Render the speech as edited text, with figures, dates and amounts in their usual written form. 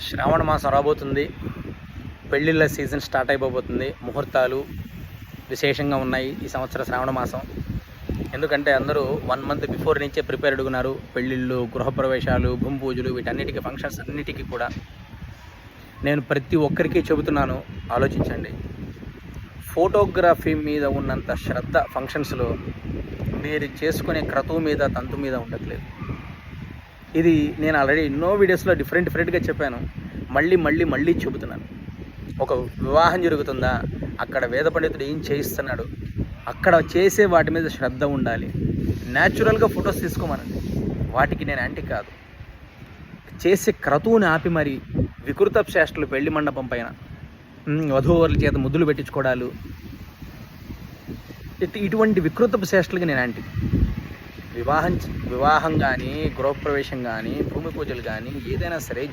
శ్రావణ మాసం రాబోతుంది. పెళ్ళిళ్ళ సీజన్ స్టార్ట్ అయిపోబోతుంది. ముహూర్తాలు విశేషంగా ఉన్నాయి ఈ సంవత్సర శ్రావణ మాసం. ఎందుకంటే అందరూ 1 మంత్ బిఫోర్ నుంచే ప్రిపేర్డ్గా ఉన్నారు. పెళ్ళిళ్ళు, గృహప్రవేశాలు, భూమి పూజలు, వీటన్నిటికీ ఫంక్షన్స్ అన్నిటికీ కూడా నేను ప్రతి ఒక్కరికి చెబుతున్నాను, ఆలోచించండి. ఫోటోగ్రఫీ మీద ఉన్నంత శ్రద్ధ ఫంక్షన్స్లో మీరు చేసుకునే క్రతువు మీద, తంతు మీద ఉండట్లేదు. ఇది నేను ఆల్రెడీ ఎన్నో వీడియోస్లో డిఫరెంట్గా చెప్పాను. మళ్ళీ చెబుతున్నాను. ఒక వివాహం జరుగుతుందా, అక్కడ వేద పండితుడు ఏం చేయిస్తున్నాడు, అక్కడ చేసే వాటి మీద శ్రద్ధ ఉండాలి. న్యాచురల్గా ఫొటోస్ తీసుకోమనండి, వాటికి నేను యాంటీ కాదు. చేసే క్రతువుని ఆపి మరి వికృత చేష్టలు, పెళ్లి మండపం పైన వధూవరుల చేత ముద్దులు పెట్టించుకోవడాలు, ఇటువంటి వికృతపు చేష్టలకి నేను యాంటీ. వివాహం కానీ, గృహప్రవేశం కానీ, భూమి పూజలు కానీ, ఏదైనా సరే